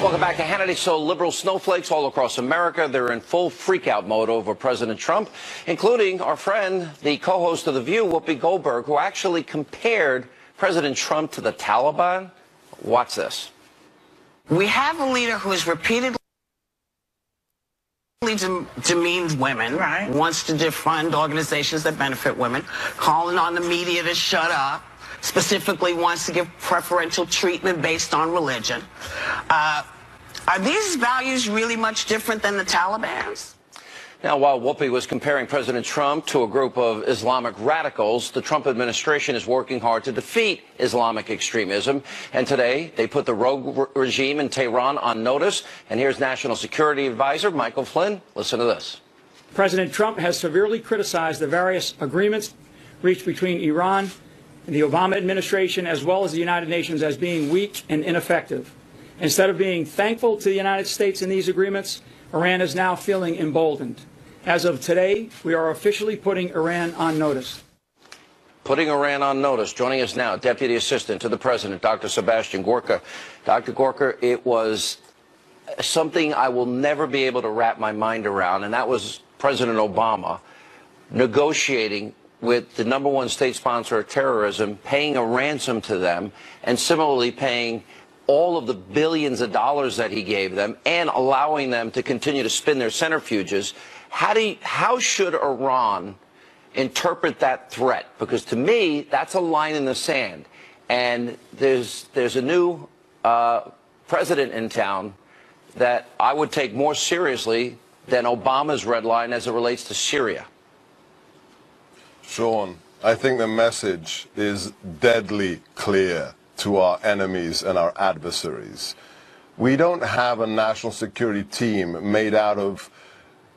Welcome back to Hannity. So liberal snowflakes all across America, they're in full freak-out mode over President Trump, including our friend, the co-host of The View, Whoopi Goldberg, who actually compared President Trump to the Taliban. Watch this. We have a leader who has repeatedly demeaned women, wants to defund organizations that benefit women, calling on the media to shut up, specifically wants to give preferential treatment based on religion. Are these values really much different than the Taliban's? Now, while Whoopi was comparing President Trump to a group of Islamic radicals, the Trump administration is working hard to defeat Islamic extremism. And today, they put the rogue regime in Tehran on notice. And here's National Security Advisor Michael Flynn. Listen to this. President Trump has severely criticized the various agreements reached between Iran and the Obama administration, as well as the United Nations, as being weak and ineffective. Instead of being thankful to the United States in these agreements, Iran is now feeling emboldened. As of today, we are officially putting Iran on notice. Putting Iran on notice. Joining us now, Deputy Assistant to the President, Dr. Sebastian Gorka. Dr. Gorka, it was something I will never be able to wrap my mind around, and that was President Obama negotiating with the #1 state sponsor of terrorism, paying a ransom to them, and similarly paying all of the billions of dollars that he gave them and allowing them to continue to spin their centrifuges. How should Iran interpret that threat? Because to me, that's a line in the sand. And there's a new president in town that I would take more seriously than Obama's red line as it relates to Syria. Sean, I think the message is deadly clear to our enemies and our adversaries. We don't have a national security team made out of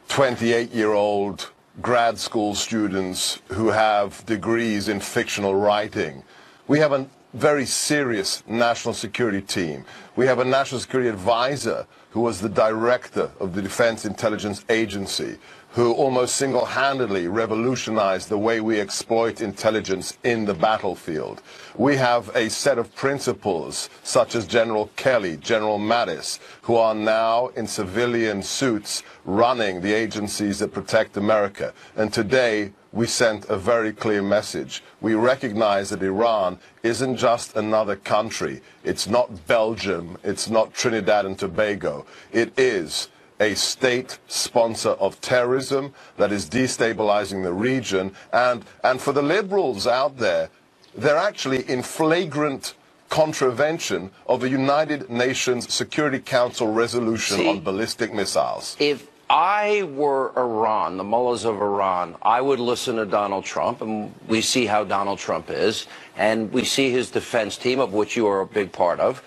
28-year-old grad school students who have degrees in fictional writing. We have a very serious national security team. We have a national security advisor who was the director of the Defense Intelligence Agency, who almost single-handedly revolutionized the way we exploit intelligence in the battlefield. We have a set of principals, such as General Kelly, General Mattis, who are now in civilian suits running the agencies that protect America. And today, we sent a very clear message. We recognize that Iran isn't just another country. It's not Belgium. It's not Trinidad and Tobago. It is a state sponsor of terrorism that is destabilizing the region. And for the liberals out there, they're actually in flagrant contravention of a United Nations Security Council resolution on ballistic missiles. If I were Iran, the mullahs of Iran, I would listen to Donald Trump, and we see how Donald Trump is, and we see his defense team, of which you are a big part of,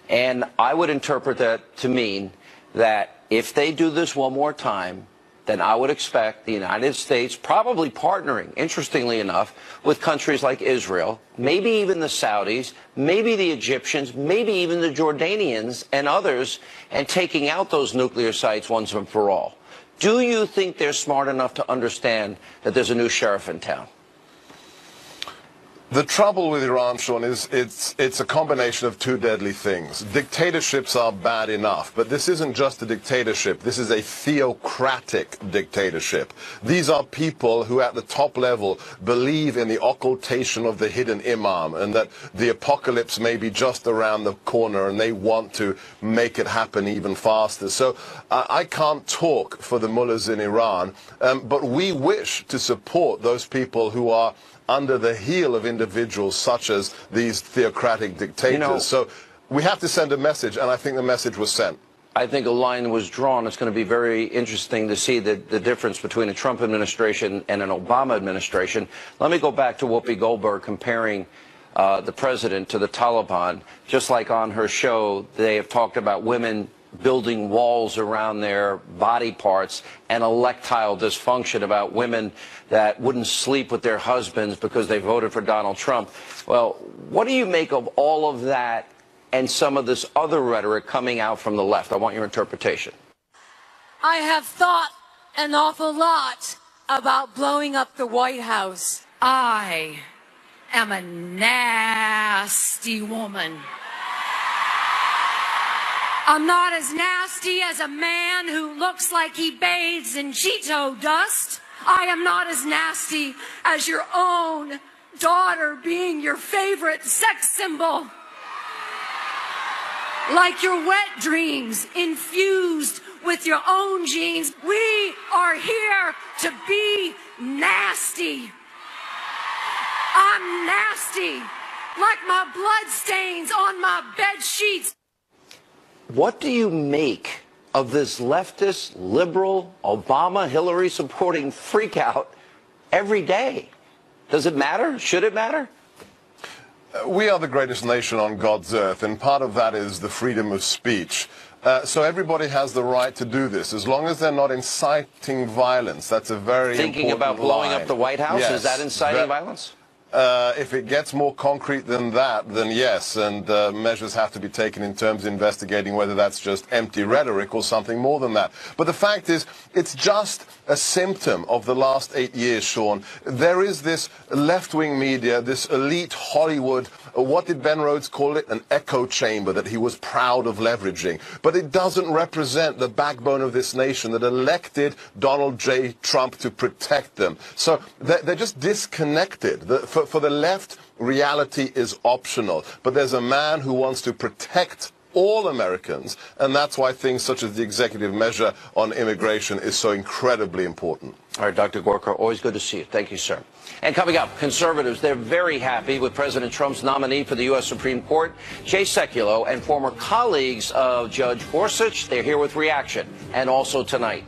and I would interpret that to mean that if they do this one more time, then I would expect the United States probably partnering, interestingly enough, with countries like Israel, maybe even the Saudis, maybe the Egyptians, maybe even the Jordanians and others, and taking out those nuclear sites once and for all. Do you think they're smart enough to understand that there's a new sheriff in town? The trouble with Iran, Sean, is it's a combination of two deadly things. Dictatorships are bad enough, but this isn't just a dictatorship. This is a theocratic dictatorship. These are people who at the top level believe in the occultation of the hidden imam and that the apocalypse may be just around the corner, and they want to make it happen even faster. So I can't talk for the mullahs in Iran, but we wish to support those people who are under the heel of individuals such as these theocratic dictators. You know, so we have to send a message, and I think the message was sent. I think a line was drawn. It's going to be very interesting to see the difference between a Trump administration and an Obama administration. Let me go back to Whoopi Goldberg comparing the president to the Taliban. Just like on her show, they have talked about women building walls around their body parts and erectile dysfunction, about women that wouldn't sleep with their husbands because they voted for Donald Trump. Well, what do you make of all of that and some of this other rhetoric coming out from the left? I want your interpretation. I have thought an awful lot about blowing up the White House. I am a nasty woman. I'm not as nasty as a man who looks like he bathes in Cheeto dust. I am not as nasty as your own daughter being your favorite sex symbol. Like your wet dreams infused with your own genes. We are here to be nasty. I'm nasty, like my blood stains on my bed sheets. What do you make of this leftist, liberal, Obama, Hillary supporting freakout every day? Does it matter? Should it matter? We are the greatest nation on God's earth, and part of that is the freedom of speech. So everybody has the right to do this, as long as they're not inciting violence. That's a very Thinking important about blowing line. up the White House? Yes, Is that inciting violence? If it gets more concrete than that, then yes, and measures have to be taken in terms of investigating whether that's just empty rhetoric or something more than that. But the fact is, it's just a symptom of the last 8 years, Sean. There is this left-wing media, this elite Hollywood, what did Ben Rhodes call it? An echo chamber that he was proud of leveraging. But it doesn't represent the backbone of this nation that elected Donald J. Trump to protect them. So they're just disconnected. For the left, reality is optional. But there's a man who wants to protect all Americans, and that's why things such as the executive measure on immigration is so incredibly important. All right, Dr. Gorka, always good to see you. Thank you, sir. And coming up, conservatives, they're very happy with President Trump's nominee for the U.S. Supreme Court, Jay Sekulow, and former colleagues of Judge Gorsuch. They're here with reaction, and also tonight.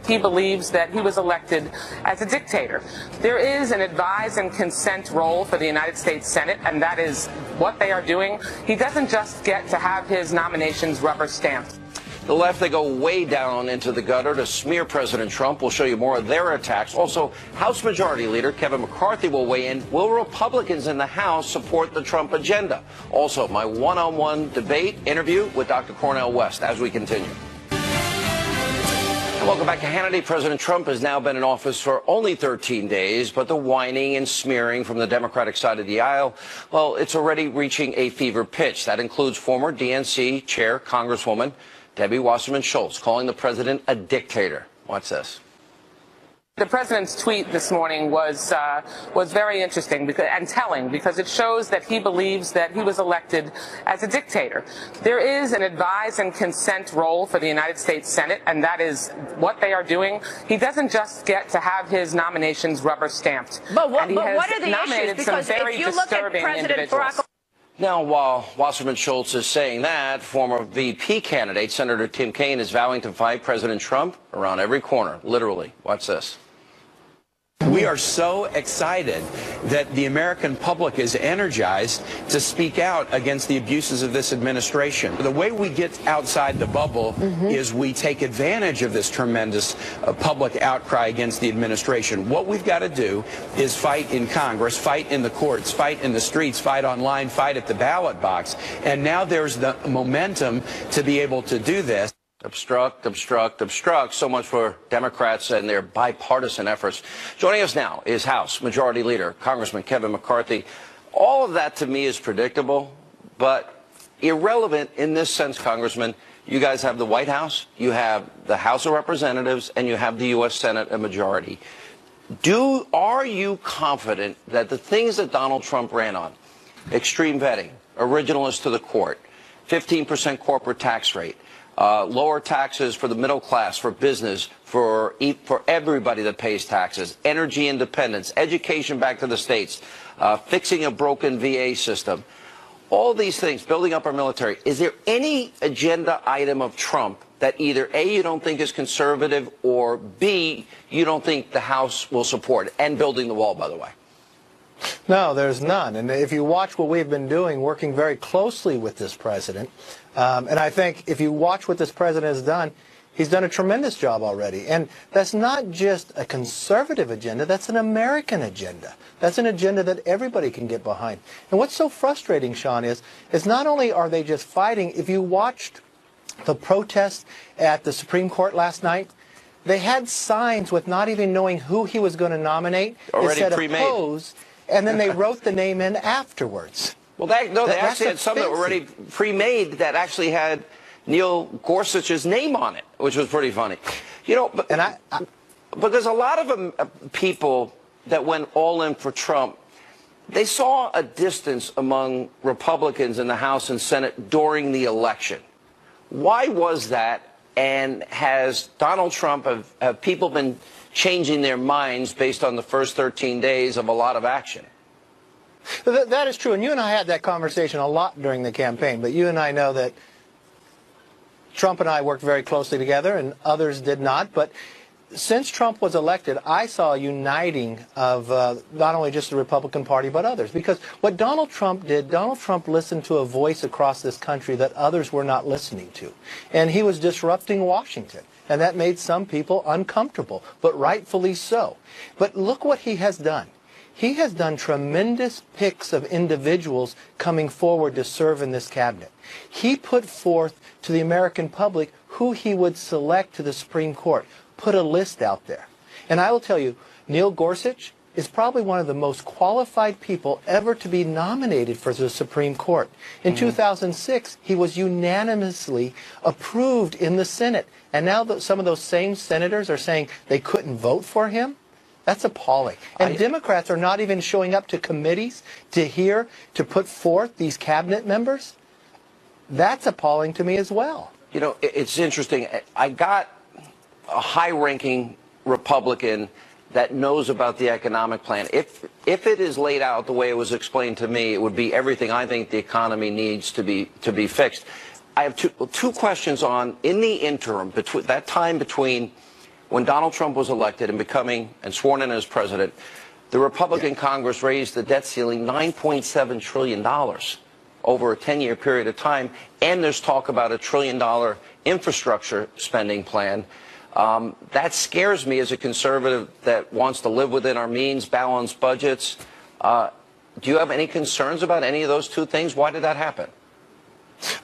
He believes that he was elected as a dictator. There is an advise and consent role for the United States Senate, and that is what they are doing. He doesn't just get to have his nominations rubber stamped. The left, they go way down into the gutter to smear President Trump. We'll show you more of their attacks. Also, House Majority Leader Kevin McCarthy will weigh in. Will Republicans in the House support the Trump agenda? Also, my one-on-one debate interview with Dr. Cornel West as we continue. And welcome back to Hannity. President Trump has now been in office for only 13 days, but the whining and smearing from the Democratic side of the aisle, well, it's already reaching a fever pitch. That includes former DNC Chair Congresswoman Debbie Wasserman Schultz calling the president a dictator. Watch this. The president's tweet this morning was very interesting and telling, because it shows that he believes that he was elected as a dictator. There is an advise and consent role for the United States Senate, and that is what they are doing. He doesn't just get to have his nominations rubber stamped. But what are the issues? Because if you look at President Barack Obama. Now, while Wasserman Schultz is saying that, former VP candidate Senator Tim Kaine is vowing to fight President Trump around every corner, literally. Watch this. We are so excited that the American public is energized to speak out against the abuses of this administration. The way we get outside the bubble is we take advantage of this tremendous public outcry against the administration. What we've got to do is fight in Congress, fight in the courts, fight in the streets, fight online, fight at the ballot box. And now there's the momentum to be able to do this. Obstruct, obstruct, obstruct. So much for Democrats and their bipartisan efforts. Joining us now is House Majority Leader Congressman Kevin McCarthy. All of that to me is predictable, but irrelevant in this sense, Congressman. You guys have the White House, you have the House of Representatives, and you have the U.S. Senate, a majority. Are you confident that the things that Donald Trump ran on, extreme vetting, originalist to the court, 15% corporate tax rate, lower taxes for the middle class, for business, for everybody that pays taxes, energy independence, education back to the states, fixing a broken VA system, all these things, building up our military. Is there any agenda item of Trump that either A, you don't think is conservative, or B, you don't think the House will support? And building the wall, by the way. No, there's none. And if you watch what we've been doing, working very closely with this president, and I think if you watch what this president has done, he's done a tremendous job already. And that's not just a conservative agenda, that's an American agenda. That's an agenda that everybody can get behind. And what's so frustrating, Sean, is not only are they just fighting, if you watched the protest at the Supreme Court last night, they had signs with not even knowing who he was going to nominate. Already it said pre-made. oppose, and then they wrote the name in afterwards. Well, they actually had that's some that were already pre-made that actually had Neil Gorsuch's name on it, which was pretty funny. You know, but, because a lot of people that went all in for Trump, they saw a distance among Republicans in the House and Senate during the election. Why was that? And has Donald Trump, have people been changing their minds based on the first 13 days of a lot of action? That is true. And you and I had that conversation a lot during the campaign. But you and I know that Trump and I worked very closely together, and others did not. But since Trump was elected, I saw a uniting of not only just the Republican Party, but others. Because what Donald Trump did, Donald Trump listened to a voice across this country that others were not listening to. And he was disrupting Washington. And that made some people uncomfortable, but rightfully so. But look what he has done. He has done tremendous picks of individuals coming forward to serve in this cabinet. He put forth to the American public who he would select to the Supreme Court. Put a list out there. And I will tell you, Neil Gorsuch is probably one of the most qualified people ever to be nominated for the Supreme Court. In 2006, he was unanimously approved in the Senate. And now some of those same senators are saying they couldn't vote for him. That's appalling. And Democrats are not even showing up to committees to hear, to put forth these cabinet members. That's appalling to me as well. You know, it's interesting. I got a high-ranking Republican that knows about the economic plan. If it is laid out the way it was explained to me, it would be everything I think the economy needs to be fixed. I have two questions on, in the interim, between that time between when Donald Trump was elected and becoming and sworn in as president, the Republican Congress raised the debt ceiling $9.7 trillion over a 10-year period of time, and there's talk about $1 trillion infrastructure spending plan. That scares me as a conservative that wants to live within our means, balance budgets. Do you have any concerns about any of those two things? Why did that happen?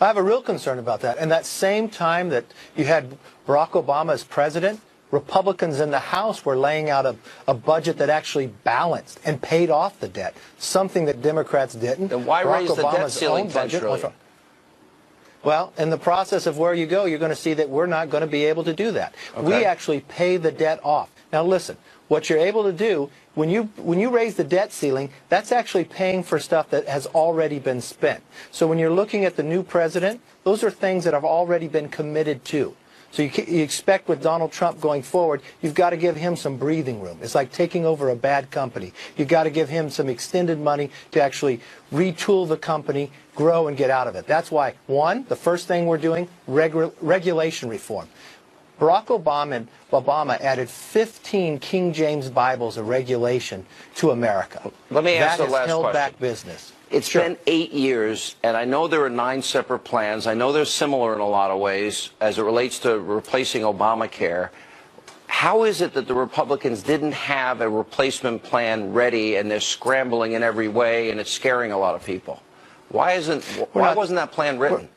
I have a real concern about that. And that same time that you had Barack Obama as president, Republicans in the House were laying out a budget that actually balanced and paid off the debt, something that Democrats didn't. Then why raise the debt ceiling $10 trillion? Well, in the process of where you go, you're going to see that we're not going to be able to do that. Okay. We actually pay the debt off. Now, listen, what you're able to do, when you raise the debt ceiling, that's actually paying for stuff that has already been spent. So when you're looking at the new president, those are things that have already been committed to. So you expect with Donald Trump going forward, you've got to give him some breathing room. It's like taking over a bad company. You've got to give him some extended money to actually retool the company, grow, and get out of it. That's why, one, the first thing we're doing, regulation reform. Barack Obama added 15 King James Bibles of regulation to America. Let me ask the last question. That has held back business. It's been 8 years, and I know there are 9 separate plans. I know they're similar in a lot of ways as it relates to replacing Obamacare. How is it that the Republicans didn't have a replacement plan ready, and they're scrambling in every way, and it's scaring a lot of people? Why wasn't that plan written?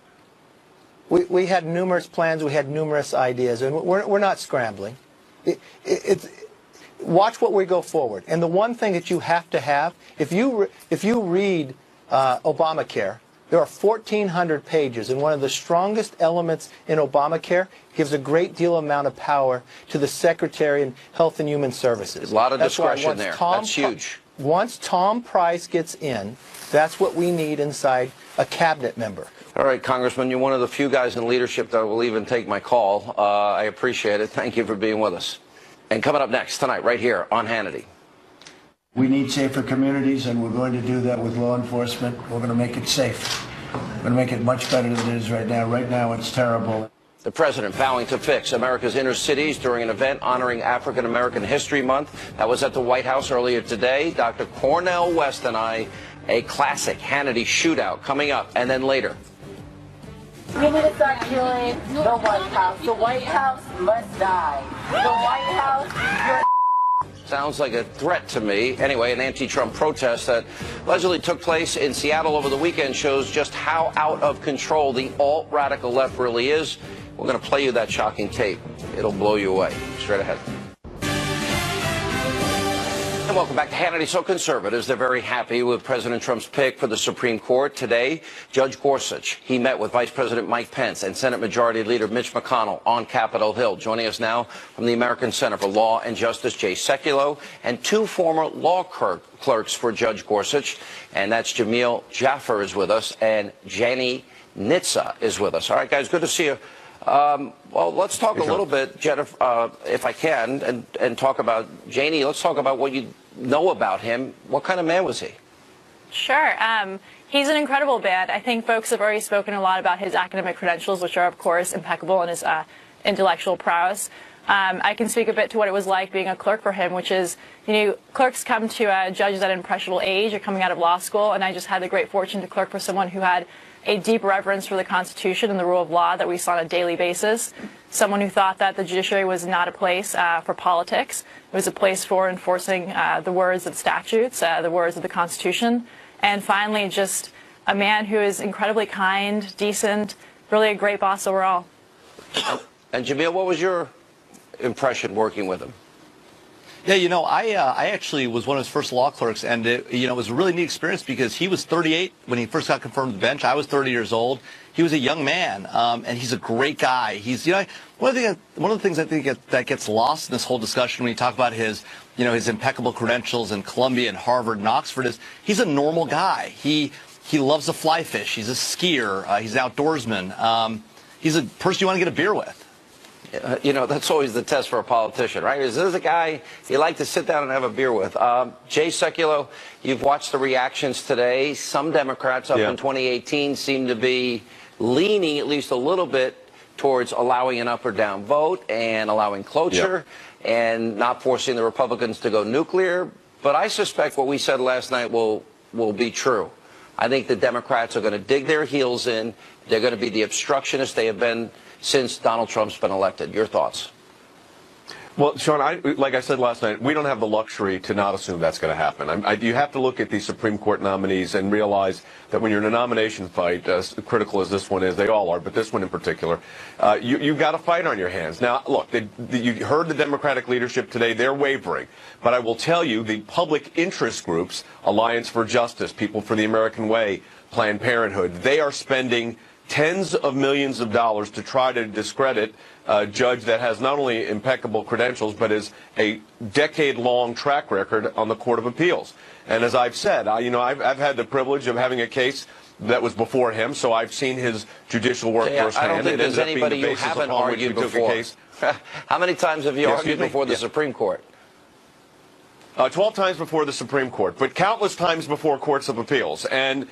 We had numerous plans. We had numerous ideas, and we're not scrambling. Watch what we go forward. And the one thing that you have to have, if you read Obamacare, there are 1,400 pages, and one of the strongest elements in Obamacare gives a great deal amount of power to the Secretary of Health and Human Services. A lot of discretion there. That's huge. Once Tom Price gets in, that's what we need inside a cabinet member. All right, Congressman, you're one of the few guys in leadership that will even take my call. I appreciate it. Thank you for being with us. And coming up next tonight, right here on Hannity. We need safer communities, and we're going to do that with law enforcement. We're going to make it safe. We're going to make it much better than it is right now. Right now, it's terrible. The president vowing to fix America's inner cities during an event honoring African American History Month. That was at the White House earlier today. Dr. Cornel West and I, a classic Hannity shootout coming up, and then later. We need to start killing the White House. The White House must die. The White House, Sounds like a threat to me. Anyway, an anti-Trump protest that allegedly took place in Seattle over the weekend shows just how out of control the alt-radical left really is. We're going to play you that shocking tape. It'll blow you away. Straight ahead. welcome back to Hannity. So conservatives, they're very happy with President Trump's pick for the Supreme Court. Today, Judge Gorsuch, he met with Vice President Mike Pence and Senate Majority Leader Mitch McConnell on Capitol Hill. Joining us now from the American Center for Law and Justice, Jay Sekulow, and two former law clerks for Judge Gorsuch, and that's Jamil Jaffer is with us, and Janie Nitza is with us. All right, guys, good to see you. Well, let's talk a little bit, Jennifer, if I can, and talk about Janie. Let's talk about what you know about him. What kind of man was he? Sure. He's an incredible man. I think folks have already spoken a lot about his academic credentials, which are, of course, impeccable, and his intellectual prowess. I can speak a bit to what it was like being a clerk for him, which is, you know, clerks come to judges at an impressionable age or coming out of law school, and I just had the great fortune to clerk for someone who had a deep reverence for the Constitution and the rule of law that we saw on a daily basis, someone who thought that the judiciary was not a place for politics. It was a place for enforcing the words of statutes, the words of the Constitution, and finally just a man who is incredibly kind, decent, really a great boss overall. And Jamil, what was your impression working with him? Yeah, you know, I actually was one of his first law clerks, and it was a really neat experience because he was 38 when he first got confirmed to the bench. I was 30 years old. He was a young man, and he's a great guy. He's, you know, one of the things I think that gets lost in this whole discussion when you talk about his, you know, his impeccable credentials in Columbia and Harvard and Oxford is he's a normal guy. He loves to fly fish. He's a skier. He's an outdoorsman. He's a person you want to get a beer with. You know, that's always the test for a politician, right? Is this a guy you like to sit down and have a beer with? Jay Sekulow, you've watched the reactions today. Some Democrats up in 2018 seem to be leaning at least a little bit towards allowing an up or down vote and allowing cloture and not forcing the Republicans to go nuclear. But I suspect what we said last night will be true. I think the Democrats are going to dig their heels in. They're going to be the obstructionists they have been since Donald Trump's been elected. Your thoughts? Well, Sean, like I said last night, we don't have the luxury to not assume that's going to happen. You have to look at these Supreme Court nominees and realize that when you're in a nomination fight, as critical as this one is, they all are, but this one in particular, you've got a fight on your hands. Now, look, you heard the Democratic leadership today. They're wavering. But I will tell you, the public interest groups, Alliance for Justice, People for the American Way, Planned Parenthood, they are spending tens of millions of dollars to try to discredit a judge that has not only impeccable credentials, but is a decade-long track record on the Court of Appeals. And as I've said, I've had the privilege of having a case that was before him, so I've seen his judicial work firsthand. I don't think there's anybody you haven't argued before. How many times have you argued before the Supreme Court? 12 times before the Supreme Court, but countless times before courts of appeals. And,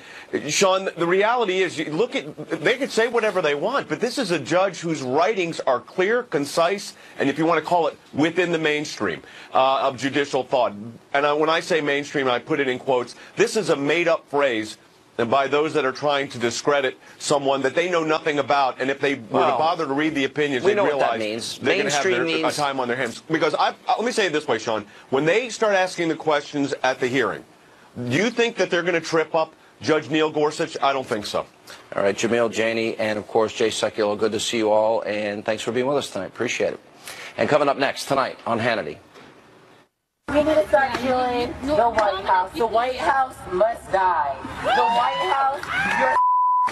Sean, the reality is, they could say whatever they want, but this is a judge whose writings are clear, concise, and if you want to call it, within the mainstream of judicial thought. And when I say mainstream, I put it in quotes. This is a made-up phrase and by those that are trying to discredit someone that they know nothing about, and if they were to bother to read the opinions, they'd realize they're going to have their time on their hands. Because let me say it this way, Sean. When they start asking the questions at the hearing, do you think that they're going to trip up Judge Neil Gorsuch? I don't think so. All right, Jamil, Janie, and, of course, Jay Sekulow, good to see you all, and thanks for being with us tonight. Appreciate it. And coming up next tonight on Hannity. We need to start killing the White House. The White House must die. The White House, your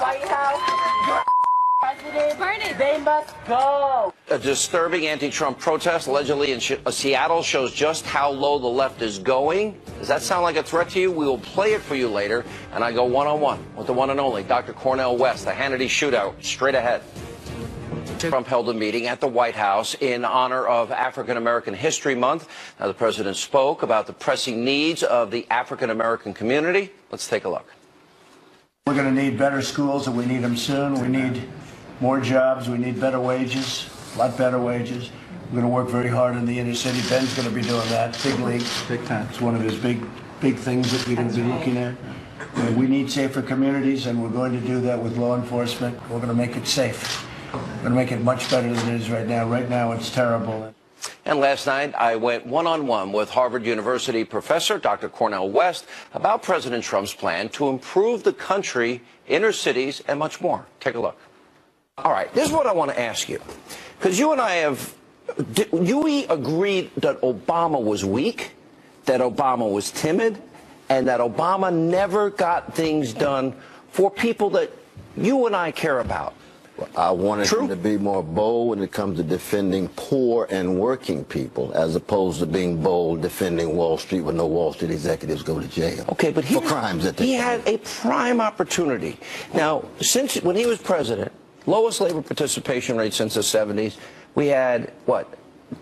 White House, your president, they must go. A disturbing anti-Trump protest allegedly in Seattle shows just how low the left is going. Does that sound like a threat to you? We will play it for you later. And I go one-on-one with the one and only Dr. Cornel West, the Hannity shootout, straight ahead. Trump held a meeting at the White House in honor of African American History Month. Now, the president spoke about the pressing needs of the African American community. Let's take a look. We're going to need better schools, and we need them soon. We need more jobs. We need better wages, a lot better wages. We're going to work very hard in the inner city. Ben's going to be doing that. Big league. Big time. It's one of his big things that we're going to be looking at. We need safer communities, and we're going to do that with law enforcement. We're going to make it safe. We're going to make it much better than it is right now. Right now, it's terrible. And last night, I went one-on-one with Harvard University professor Dr. Cornel West about President Trump's plan to improve the country, inner cities, and much more. Take a look. All right, this is what I want to ask you. Because you and I have, we agreed that Obama was weak, that Obama was timid and that Obama never got things done for people that you and I care about. I wanted him to be more bold when it comes to defending poor and working people, as opposed to being bold defending Wall Street when no Wall Street executives go to jail. Okay, but for crimes that they he had a prime opportunity. Now, since when he was president, lowest labor participation rate since the 70s, we had, what,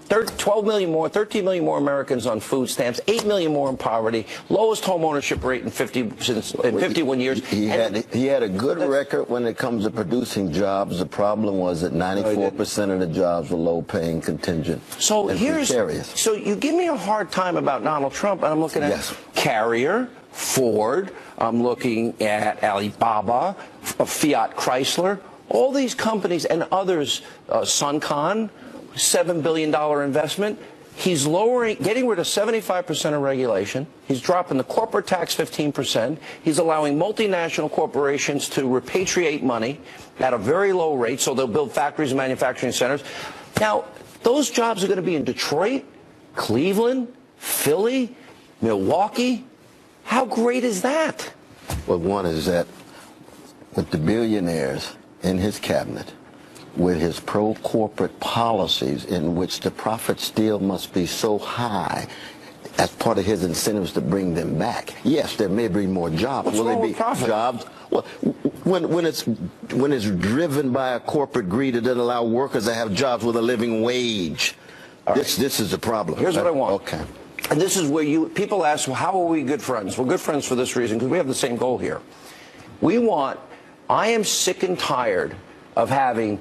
12 million more, 13 million more Americans on food stamps, 8 million more in poverty, lowest home ownership rate in 51 years. He had a good record when it comes to producing jobs. The problem was that 94% of the jobs were low-paying, contingent, so and precarious. So you give me a hard time about Donald Trump, and I'm looking at Carrier, Ford, I'm looking at Alibaba, Fiat Chrysler, all these companies and others, Suncon, $7 billion investment. He's getting rid of 75% of regulation. He's dropping the corporate tax 15%. He's allowing multinational corporations to repatriate money at a very low rate, so they'll build factories and manufacturing centers. Now, those jobs are going to be in Detroit, Cleveland, Philly, Milwaukee. How great is that? Well, one is that with the billionaires in his cabinet, with his pro-corporate policies in which the profit still must be so high as part of his incentives to bring them back. Yes, there may be more jobs. What's wrong with profit? Jobs? Well, when it's driven by a corporate greed, it doesn't allow workers to have jobs with a living wage. This is the problem. Here's what I want. Okay. And this is where people ask, well, how are we good friends? We're good friends for this reason, because we have the same goal here. I am sick and tired of having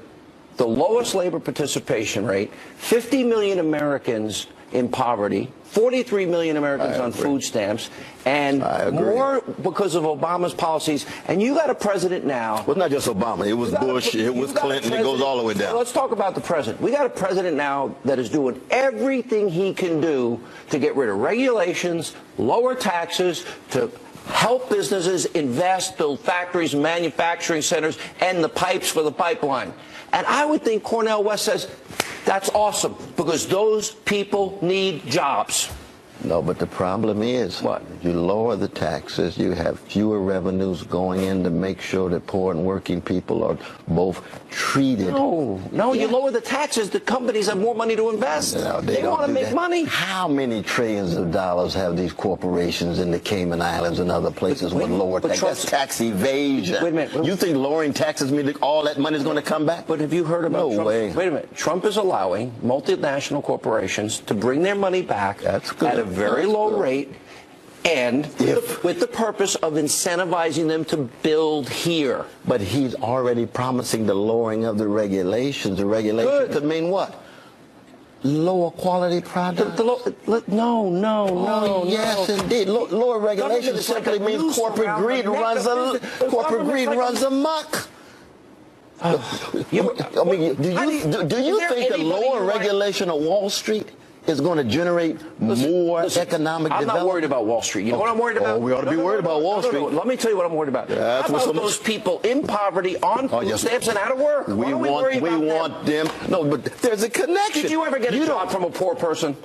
the lowest labor participation rate, 50 million Americans in poverty, 43 million Americans on food stamps, and more because of Obama's policies. And you got a president now. Well, not just Obama. It was Bush. It was Clinton. It goes all the way down. Well, let's talk about the president. We got a president now that is doing everything he can do to get rid of regulations, lower taxes, to help businesses invest, build factories, manufacturing centers, and the pipes for the pipeline. And I would think Cornel West says, that's awesome, because those people need jobs. No, but the problem is, you lower the taxes, you have fewer revenues going in to make sure that poor and working people are both treated. No, you lower the taxes, the companies have more money to invest. No, they want to make money. How many trillions of dollars have these corporations in the Cayman Islands and other places with lower taxes? That's tax evasion. Wait a minute. You think lowering taxes means that all that money is going to come back? But have you heard about Trump? way. Wait a minute. Trump is allowing multinational corporations to bring their money back at a very low rate, and with the purpose of incentivizing them to build here. But he's already promising the lowering of the regulations. The regulations could mean what? Lower quality products? No. Yes, indeed. Lower regulations simply means corporate greed runs amok. Do you think the lower regulation of Wall Street is going to generate more economic development? I'm not worried about Wall Street. You know what I'm worried about? We ought to be worried about Wall Street. Let me tell you what I'm worried about. How about those people in poverty, on food stamps, and out of work? We want them. No, but there's a connection. Did you ever get a job from a poor person?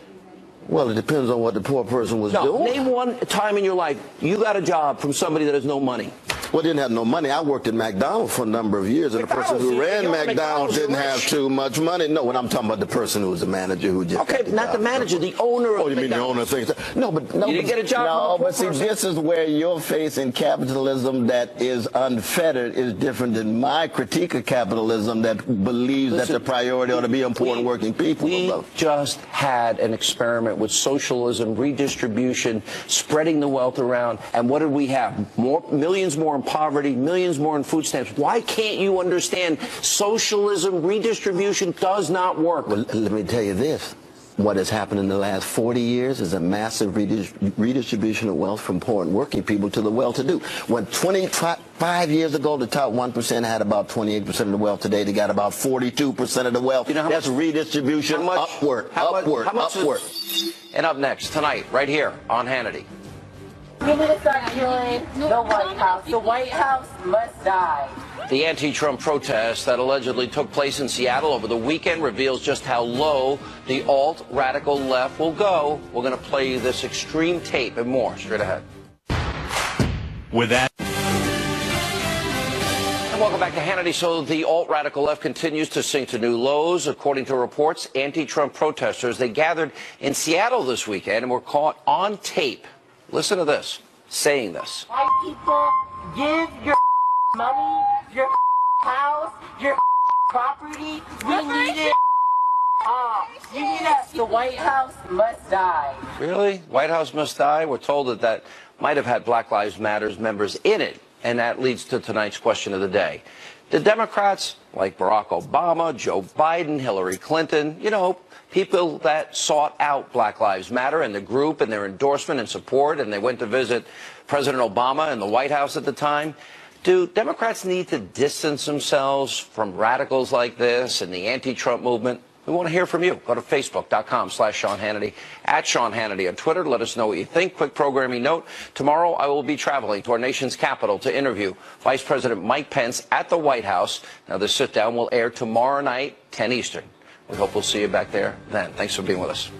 Well, it depends on what the poor person was doing. Name one time in your life you got a job from somebody that has no money. Well, didn't have no money. I worked at McDonald's for a number of years, and the person who ran McDonald's didn't have too much money. No, when I'm talking about the person who was the manager who just... Okay, not the manager, the owner of McDonald's. Oh, you mean the owner of things? No, but... You didn't get a job from a poor person. See, this is where your faith in capitalism that is unfettered is different than my critique of capitalism that believes that the priority ought to be on poor and working people. We just had an experiment with socialism, redistribution, spreading the wealth around, and what did we have? Millions more in poverty, millions more in food stamps. Why can't you understand socialism, redistribution does not work? Well, let me tell you this. What has happened in the last 40 years is a massive redistribution of wealth from poor and working people to the well-to-do. When 25 years ago, the top 1% had about 28% of the wealth. Today, they got about 42% of the wealth. That's redistribution upward. And up next, tonight, right here on Hannity. We need to start killing the White House. The White House must die. The anti-Trump protests that allegedly took place in Seattle over the weekend reveals just how low the alt-radical left will go. We're going to play you this extreme tape and more straight ahead. With that. And welcome back to Hannity. So the alt-radical left continues to sink to new lows. According to reports, anti-Trump protesters, they gathered in Seattle this weekend and were caught on tape. Listen to this, saying this. White people, give your money, your house, your property. We need it all. You need us. The White House must die. Really? White House must die? We're told that that might have had Black Lives Matter members in it. And that leads to tonight's question of the day. The Democrats, like Barack Obama, Joe Biden, Hillary Clinton, you know, people that sought out Black Lives Matter and the group and their endorsement and support, and they went to visit President Obama in the White House at the time. Do Democrats need to distance themselves from radicals like this and the anti-Trump movement? We want to hear from you. Go to Facebook.com/Sean Hannity, @Sean Hannity on Twitter. Let us know what you think. Quick programming note. Tomorrow I will be traveling to our nation's capital to interview Vice President Mike Pence at the White House. Now, this sit-down will air tomorrow night, 10 Eastern. We hope we'll see you back there then. Thanks for being with us.